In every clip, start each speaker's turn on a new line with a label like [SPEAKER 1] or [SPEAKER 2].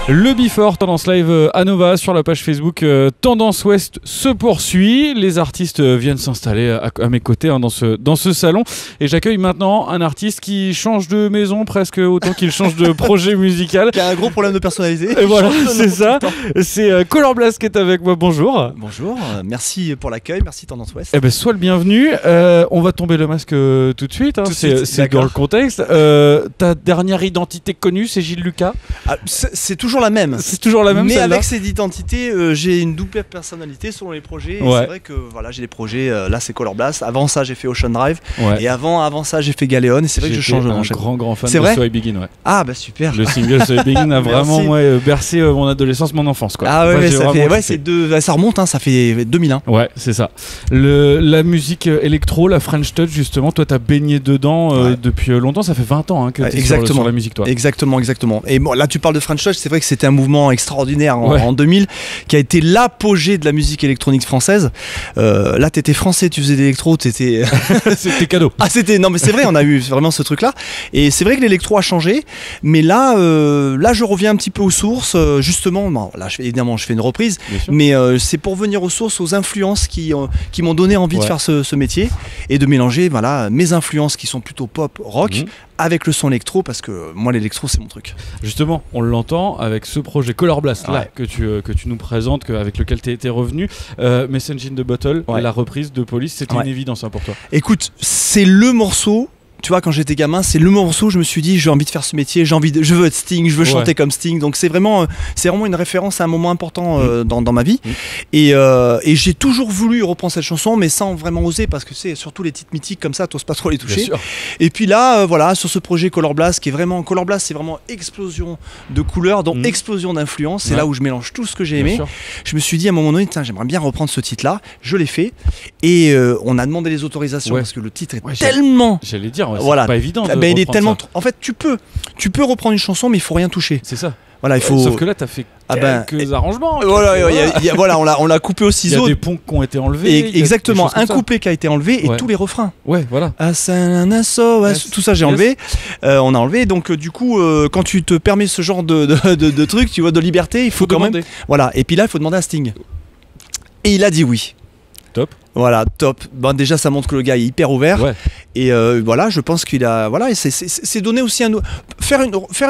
[SPEAKER 1] Le Before Tendance Live à Nova sur la page Facebook Tendance Ouest se poursuit. Les artistes viennent s'installer à mes côtés dans ce salon. Et j'accueille maintenant un artiste qui change de maison presque autant qu'il change de projet musical.
[SPEAKER 2] Qui a un gros problème de personnalité.
[SPEAKER 1] Et voilà, c'est ça. C'est Color Blast qui est avec moi. Bonjour.
[SPEAKER 2] Bonjour, merci pour l'accueil, merci Tendance Ouest.
[SPEAKER 1] Eh ben, sois le bienvenu. On va tomber le masque tout de suite. Hein. C'est dans le contexte. Ta dernière identité connue, c'est Gilles Lucas.
[SPEAKER 2] Ah, c'est toujours la même.
[SPEAKER 1] C'est toujours la même.
[SPEAKER 2] Mais avec cette identité, j'ai une double personnalité selon les projets. Ouais. C'est vrai que voilà, j'ai des projets. Là, c'est Color Blast. Avant ça, j'ai fait Ocean Drive. Ouais. Et avant ça, j'ai fait Galéon. Et c'est vrai que je change de nom.
[SPEAKER 1] Je suis un grand fan de So I Begin. Ouais.
[SPEAKER 2] Ah bah super.
[SPEAKER 1] Le single So I Begin a vraiment bercé mon adolescence, mon enfance. Quoi.
[SPEAKER 2] Ah ouais, ça remonte. Hein, ça fait 2001.
[SPEAKER 1] Ouais, c'est ça. La musique électro, la French Touch, justement. Toi, t'as baigné dedans depuis longtemps. Ça fait 20 ans que t'es sur la musique, toi.
[SPEAKER 2] Exactement. Et bon, là, tu parles de French Touch. C'est vrai que c'était un mouvement extraordinaire en 2000 qui a été l'apogée de la musique électronique française. Là, t'étais français, tu faisais d'électro, c'était
[SPEAKER 1] cadeau.
[SPEAKER 2] Ah, non, mais c'est vrai, on a eu vraiment ce truc-là. Et c'est vrai que l'électro a changé, mais là, je reviens un petit peu aux sources, justement. Bon, là, évidemment, je fais une reprise, mais c'est pour venir aux sources, aux influences qui m'ont donné envie de faire ce métier et de mélanger, voilà, mes influences qui sont plutôt pop, rock. Avec le son électro, parce que moi l'électro c'est mon truc.
[SPEAKER 1] Justement, on l'entend avec ce projet Color Blast là que tu nous présentes, avec lequel tu étais revenu. Message in the Bottle, la reprise de Police, c'était une évidence pour toi.
[SPEAKER 2] Écoute, c'est le morceau. Tu vois, quand j'étais gamin, c'est le morceau où je me suis dit j'ai envie de faire ce métier, je veux être Sting, je veux chanter comme Sting. Donc c'est vraiment une référence à un moment important dans ma vie. Et j'ai toujours voulu reprendre cette chanson, mais sans vraiment oser, parce que c'est surtout les titres mythiques comme ça, t'oses pas trop les toucher. Et puis là, voilà, sur ce projet Color Blast, Color Blast, c'est vraiment explosion de couleurs, donc explosion d'influence. C'est là où je mélange tout ce que j'ai aimé. Je me suis dit à un moment donné, j'aimerais bien reprendre ce titre-là. Je l'ai fait et on a demandé les autorisations parce que le titre est tellement.
[SPEAKER 1] J'allais dire.
[SPEAKER 2] Voilà.
[SPEAKER 1] C'est pas évident.
[SPEAKER 2] Il est tellement. En fait, tu peux reprendre une chanson, mais il faut rien toucher.
[SPEAKER 1] C'est ça.
[SPEAKER 2] Voilà, il faut.
[SPEAKER 1] Sauf que là, t'as fait quelques arrangements.
[SPEAKER 2] Voilà, on l'a coupé au ciseau.
[SPEAKER 1] Il y a des ponts qui ont été enlevés.
[SPEAKER 2] Exactement, un couplet qui a été enlevé et tous les refrains.
[SPEAKER 1] Ouais, voilà.
[SPEAKER 2] Tout ça, j'ai enlevé. On a enlevé. Donc, du coup, quand tu te permets ce genre de truc, tu vois, de liberté, il faut quand même. Voilà. Et puis là, il faut demander à Sting. Et il a dit oui.
[SPEAKER 1] Top.
[SPEAKER 2] Voilà, top. Bon, déjà, ça montre que le gars est hyper ouvert. Et voilà, je pense qu'il a. Voilà, c'est donner aussi un. Faire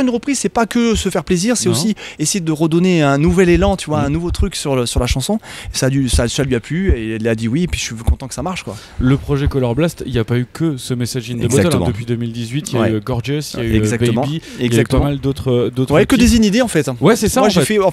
[SPEAKER 2] une reprise, c'est pas que se faire plaisir, c'est aussi essayer de redonner un nouvel élan, tu vois, un nouveau truc sur la chanson. Ça lui a plu et il a dit oui, et puis je suis content que ça marche, quoi.
[SPEAKER 1] Le projet Color Blast, il n'y a pas eu que ce Message in the Bottle. Depuis 2018, il y a eu Gorgeous, il y a eu Baby, il y a eu pas mal d'autres.
[SPEAKER 2] Ouais, que des inédits en fait.
[SPEAKER 1] Ouais, c'est ça.
[SPEAKER 2] Moi,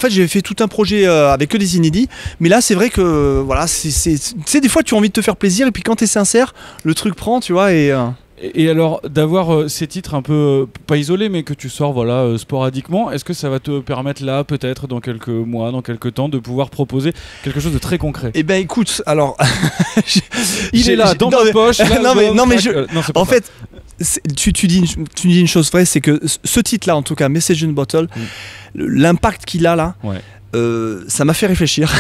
[SPEAKER 2] j'ai fait tout un projet avec que des inédits, mais là, c'est vrai que voilà, c'est des fois tu as envie de te faire plaisir et puis quand t'es sincère, le truc prend, tu vois.
[SPEAKER 1] Et alors d'avoir ces titres un peu pas isolés mais que tu sors sporadiquement, est-ce que ça va te permettre là peut-être dans quelques mois, dans quelques temps de pouvoir proposer quelque chose de très concret? Eh
[SPEAKER 2] ben écoute, alors
[SPEAKER 1] il est là dans ma poche.
[SPEAKER 2] En fait, tu dis une chose vraie, c'est que ce titre-là, en tout cas, Message in a Bottle, l'impact qu'il a là. Ça m'a fait réfléchir.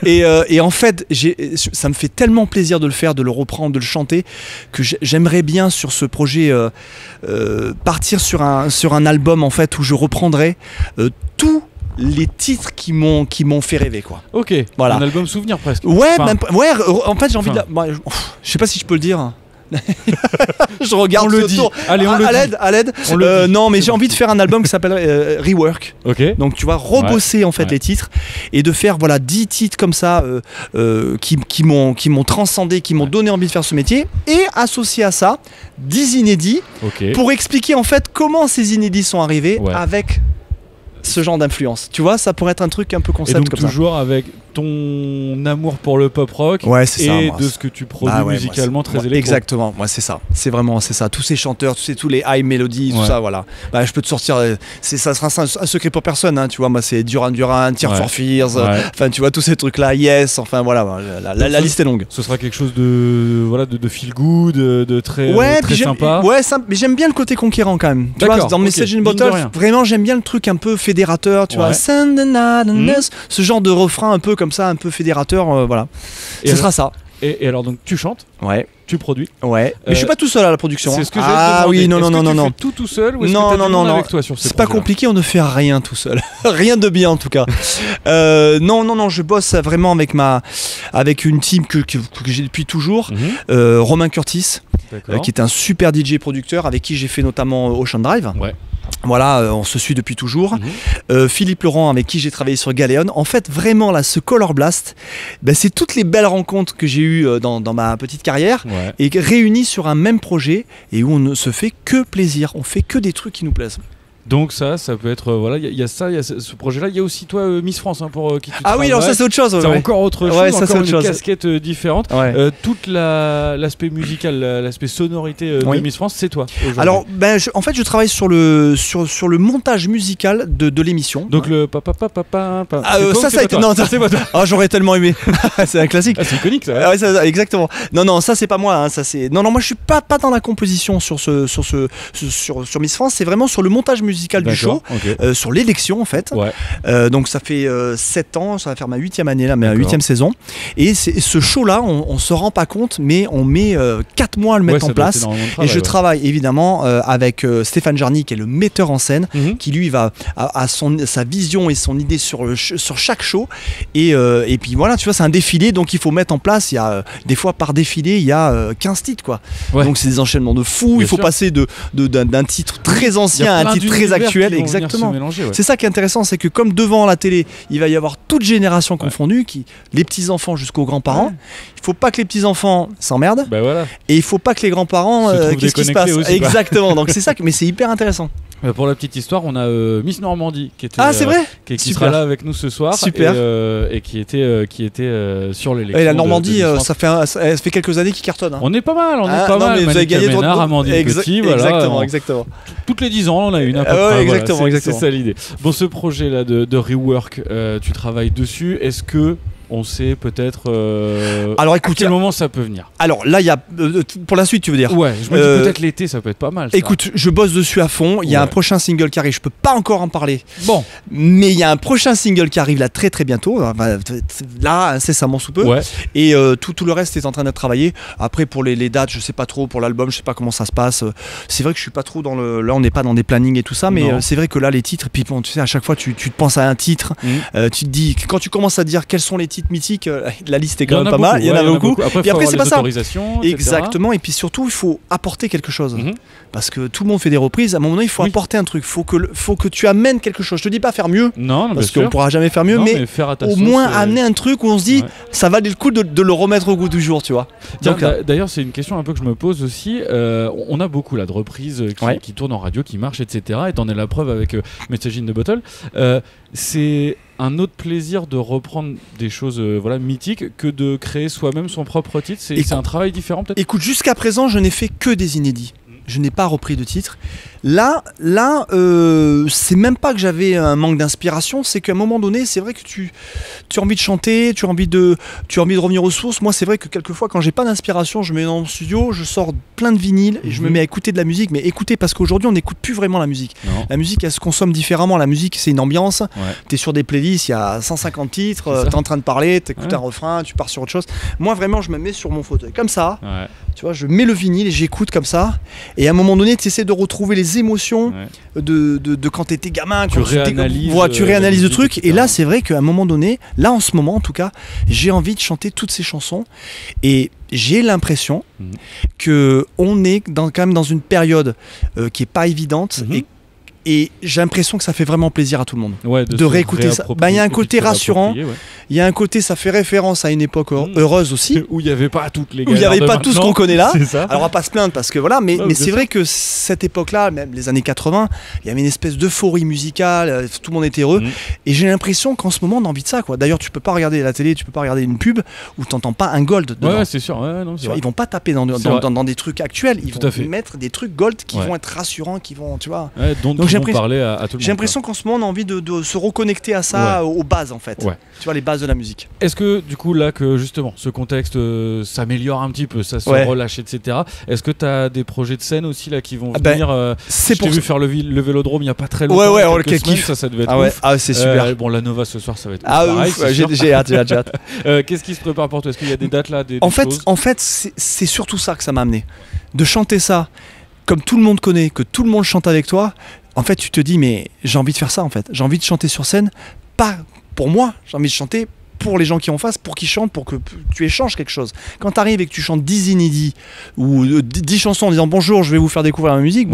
[SPEAKER 2] et en fait, ça me fait tellement plaisir de le faire, de le reprendre, de le chanter, que j'aimerais bien sur ce projet partir sur un album en fait où je reprendrai tous les titres qui m'ont fait rêver, quoi.
[SPEAKER 1] Ok. Voilà. Un album souvenir presque.
[SPEAKER 2] En fait j'ai envie de je sais pas si je peux le dire. Je regarde
[SPEAKER 1] le dit. Allez,
[SPEAKER 2] à l'aide. Non, mais j'ai envie de faire un album qui s'appelle Rework. Donc tu vois, rebosser en fait les titres et de faire 10 titres comme ça qui m'ont transcendé, qui m'ont donné envie de faire ce métier, et associé à ça 10 inédits pour expliquer en fait comment ces inédits sont arrivés avec ce genre d'influence. Tu vois, ça pourrait être un truc un peu concept, et donc comme
[SPEAKER 1] toujours ça. Avec ton amour pour le pop rock de ce que tu produis musicalement très électro.
[SPEAKER 2] Exactement, moi c'est ça. C'est vraiment ça. Tous ces chanteurs, tous les high melodies, tout ça, voilà. Je peux te sortir. Ça sera un secret pour personne, hein, tu vois. Moi c'est Duran Duran, Tears for Fears. Enfin, tu vois tous ces trucs là. Yes. Enfin voilà, la liste est longue.
[SPEAKER 1] Ce sera quelque chose de feel good, de très sympa.
[SPEAKER 2] Mais j'aime bien le côté conquérant quand même. Tu vois, dans Message in a Bottle, vraiment j'aime bien le truc un peu fédérateur, tu vois. Ce genre de refrain un peu comme ça, un peu fédérateur, voilà. Et ce sera ça.
[SPEAKER 1] Et alors donc tu chantes,
[SPEAKER 2] Ouais.
[SPEAKER 1] tu produis.
[SPEAKER 2] Ouais. Mais je suis pas tout seul à la production.
[SPEAKER 1] C'est
[SPEAKER 2] hein.
[SPEAKER 1] ce que j'ai
[SPEAKER 2] oui, non,
[SPEAKER 1] Est-ce
[SPEAKER 2] non,
[SPEAKER 1] que
[SPEAKER 2] non,
[SPEAKER 1] tu
[SPEAKER 2] non.
[SPEAKER 1] fais tout seul ou est-ce
[SPEAKER 2] Non,
[SPEAKER 1] que t'as
[SPEAKER 2] non,
[SPEAKER 1] du monde
[SPEAKER 2] non,
[SPEAKER 1] avec toi sur ces
[SPEAKER 2] C'est pas
[SPEAKER 1] projets-là
[SPEAKER 2] compliqué, on ne fait rien tout seul. Rien de bien en tout cas. Non, je bosse vraiment avec une team que j'ai depuis toujours. Romain Curtis, qui est un super DJ producteur avec qui j'ai fait notamment Ocean Drive.
[SPEAKER 1] Ouais.
[SPEAKER 2] Voilà, on se suit depuis toujours. Philippe Laurent, avec qui j'ai travaillé sur Galéon. En fait, vraiment, là, ce Color Blast, c'est toutes les belles rencontres que j'ai eues dans ma petite carrière et réunies sur un même projet et où on ne se fait que plaisir. On fait que des trucs qui nous plaisent.
[SPEAKER 1] Donc ça peut être voilà, il y a ça, il y a ce projet-là. Il y a aussi toi Miss France pour qui tu travailles.
[SPEAKER 2] Oui, alors ça c'est autre chose.
[SPEAKER 1] C'est encore autre chose,
[SPEAKER 2] ça,
[SPEAKER 1] encore une
[SPEAKER 2] chose.
[SPEAKER 1] casquette différente. Toute l'aspect musical, l'aspect sonorité de Miss France, c'est toi.
[SPEAKER 2] Alors, en fait, je travaille sur le montage musical de l'émission.
[SPEAKER 1] Donc le papa.
[SPEAKER 2] Ça a été. Non, ça c'est pas toi. J'aurais tellement aimé. C'est un classique.
[SPEAKER 1] C'est iconique ça.
[SPEAKER 2] Exactement. Non, ça c'est pas moi. Hein, ça c'est. Non, moi je suis pas dans la composition sur Miss France. C'est vraiment sur le montage musical du show, sur l'élection en fait. Donc ça fait 7 ans, ça va faire ma 8e année là, ma 8e saison. Et ce show-là, on se rend pas compte, mais on met 4 mois à le mettre en place. Et je travaille évidemment avec Stéphane Jarny, qui est le metteur en scène, qui lui va à sa vision et son idée sur chaque show. Et puis voilà, tu vois, c'est un défilé, donc il faut mettre en place. Il y a des fois par défilé, il y a 15 titres quoi. Donc c'est des enchaînements de fous. Il faut passer d'un titre très ancien à un titre très actuel. Exactement. C'est ça qui est intéressant, c'est que comme devant la télé, il va y avoir toute génération confondue, les petits enfants jusqu'aux grands-parents. Il faut pas que les petits enfants s'emmerdent. Et il faut pas que les grands-parents qu'est-ce qui se passe aussi, exactement. Donc c'est ça, mais c'est hyper intéressant.
[SPEAKER 1] Pour la petite histoire, on a Miss Normandie qui était
[SPEAKER 2] c'est vrai
[SPEAKER 1] qui sera là avec nous ce soir.
[SPEAKER 2] Super.
[SPEAKER 1] Et qui était sur l'élection.
[SPEAKER 2] Et la Normandie, ça fait quelques années qu'ils cartonnent. Hein.
[SPEAKER 1] On est pas mal, mal.
[SPEAKER 2] Vous avez gagné
[SPEAKER 1] Ménard, Amandine Petit, voilà.
[SPEAKER 2] Exactement.
[SPEAKER 1] Toutes les 10 ans, on a une à peu près.
[SPEAKER 2] Exactement.
[SPEAKER 1] C'est ça l'idée. Bon, ce projet là de rework, tu travailles dessus. Est-ce que on sait peut-être
[SPEAKER 2] alors écoute,
[SPEAKER 1] à quel moment ça peut venir.
[SPEAKER 2] Alors là il y a pour la suite tu veux dire.
[SPEAKER 1] Ouais, je me dis peut-être l'été ça peut être pas mal ça.
[SPEAKER 2] Écoute, je bosse dessus à fond, il y a un prochain single qui arrive, je peux pas encore en parler.
[SPEAKER 1] Bon,
[SPEAKER 2] mais il y a un prochain single qui arrive là très très bientôt, là incessamment sous peu. Et tout le reste est en train d'être travaillé. Après pour les dates, je sais pas trop, pour l'album, je sais pas comment ça se passe. C'est vrai que je suis pas trop dans là on n'est pas dans des plannings et tout ça, mais c'est vrai que là les titres, puis bon, tu sais à chaque fois tu te penses à un titre, tu te dis quand tu commences à dire quels sont les titres mythiques, la liste est quand même pas mal, il y en a beaucoup.
[SPEAKER 1] Et après c'est pas ça.
[SPEAKER 2] Exactement, et puis surtout il faut apporter quelque chose. Parce que tout le monde fait des reprises, à un moment donné il faut apporter un truc, faut que tu amènes quelque chose. Je te dis pas faire mieux, parce qu'on pourra jamais faire mieux, mais au moins amener un truc où on se dit ça valait le coup de le remettre au goût du jour, tu vois.
[SPEAKER 1] D'ailleurs c'est une question un peu que je me pose aussi, on a beaucoup là de reprises qui tournent en radio, qui marchent, etc. Et t'en es la preuve avec Message in the Bottle. C'est un autre plaisir de reprendre des choses mythiques que de créer soi-même son propre titre. C'est un travail différent peut-être.
[SPEAKER 2] Écoute, jusqu'à présent je n'ai fait que des inédits. Je n'ai pas repris de titre. Là, c'est même pas que j'avais un manque d'inspiration, c'est qu'à un moment donné, c'est vrai que tu as envie de chanter, tu as envie de revenir aux sources. Moi, c'est vrai que quelquefois, quand j'ai pas d'inspiration, je me mets dans le studio, je sors plein de vinyles et je me mets à écouter de la musique. Mais écoutez, parce qu'aujourd'hui, on n'écoute plus vraiment la musique. La musique, elle se consomme différemment. La musique, c'est une ambiance. T'es sur des playlists, il y a 150 titres, t'es en train de parler, t'écoutes un refrain, tu pars sur autre chose. Moi, vraiment, je me mets sur mon fauteuil comme ça. Tu vois, je mets le vinyle et j'écoute comme ça. Et à un moment donné, tu essaies de retrouver les émotions de quand tu étais gamin.
[SPEAKER 1] Tu réanalyses
[SPEAKER 2] le truc. Et là, c'est vrai qu'à un moment donné, là en ce moment en tout cas, j'ai envie de chanter toutes ces chansons. Et j'ai l'impression qu'on est quand même dans une période qui n'est pas évidente. Et j'ai l'impression que ça fait vraiment plaisir à tout le monde de réécouter ça. Il y a un côté rassurant, il y a un côté, ça fait référence à une époque heureuse aussi,
[SPEAKER 1] où il n'y avait pas toutes les
[SPEAKER 2] galères, où il n'y avait pas tout ce qu'on connaît là. Alors on va pas se plaindre parce que voilà, mais c'est vrai que cette époque-là, même les années 80, il y avait une espèce d'euphorie musicale, tout le monde était heureux. Et j'ai l'impression qu'en ce moment on a envie de ça, quoi. D'ailleurs, tu peux pas regarder la télé, tu peux pas regarder une pub où t'entends pas un gold dedans.
[SPEAKER 1] C'est sûr.
[SPEAKER 2] Ils vont pas taper dans des trucs actuels, ils vont mettre des trucs gold qui vont être rassurants, qui vont, tu vois.
[SPEAKER 1] Donc vont parler à tout le monde.
[SPEAKER 2] J'ai l'impression qu'en ce moment on a envie de se reconnecter à ça, aux bases en fait.
[SPEAKER 1] Ouais.
[SPEAKER 2] Tu vois, les bases de la musique.
[SPEAKER 1] Est-ce que du coup là que justement ce contexte s'améliore un petit peu, ça se relâche, etc. Est-ce que tu as des projets de scène aussi là qui vont venir
[SPEAKER 2] c'est pour
[SPEAKER 1] vu faire le Vélodrome il n'y a pas très longtemps.
[SPEAKER 2] Ouais, quel kiff.
[SPEAKER 1] Ça devait être ouf.
[SPEAKER 2] C'est super.
[SPEAKER 1] Bon, la Nova ce soir ça va être
[SPEAKER 2] pareil. J'ai hâte.
[SPEAKER 1] Qu'est-ce qui se prépare pour toi? Est-ce qu'il y a des dates là,
[SPEAKER 2] En fait, c'est surtout ça que ça m'a amené. De chanter ça, comme tout le monde connaît, que tout le monde chante avec toi. En fait, tu te dis, mais j'ai envie de faire ça en fait. J'ai envie de chanter sur scène, pas pour moi, j'ai envie de chanter pour les gens qui en face, pour qu'ils chantent, pour que tu échanges quelque chose. Quand tu arrives et que tu chantes 10 inédits ou 10 chansons en disant bonjour, je vais vous faire découvrir ma musique,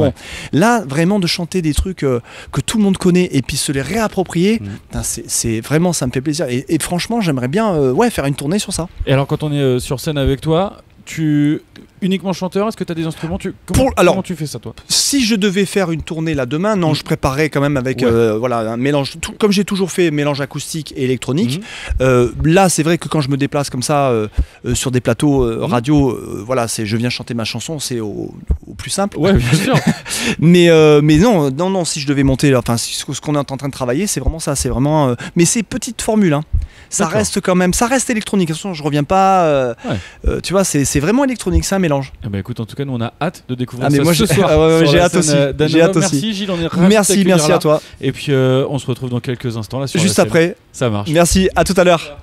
[SPEAKER 2] là, vraiment de chanter des trucs que tout le monde connaît et puis se les réapproprier, c'est vraiment, ça me fait plaisir. Et franchement, j'aimerais bien faire une tournée sur ça.
[SPEAKER 1] Et alors, quand on est sur scène avec toi, uniquement chanteur, est-ce que tu as des instruments? Comment tu fais ça toi?
[SPEAKER 2] Si je devais faire une tournée là demain, non, je préparerais quand même avec un mélange, comme j'ai toujours fait, mélange acoustique et électronique. Là, c'est vrai que quand je me déplace comme ça sur des plateaux radio, je viens chanter ma chanson, c'est au plus simple.
[SPEAKER 1] Ouais, bien sûr.
[SPEAKER 2] mais non, si je devais monter, ce qu'on est en train de travailler, c'est vraiment ça, c'est vraiment. Mais c'est petite formule, hein. Ça reste quand même, ça reste électronique. De toute façon, je reviens pas. Tu vois, c'est vraiment électronique, c'est un mélange.
[SPEAKER 1] Eh ben, écoute, en tout cas, nous on a hâte de découvrir ça
[SPEAKER 2] ce
[SPEAKER 1] soir.
[SPEAKER 2] J'ai hâte aussi.
[SPEAKER 1] Merci Gilles, on est ravis.
[SPEAKER 2] Merci à toi.
[SPEAKER 1] Et puis on se retrouve dans quelques instants là sur
[SPEAKER 2] juste après.
[SPEAKER 1] Ça marche.
[SPEAKER 2] Merci, à tout à l'heure.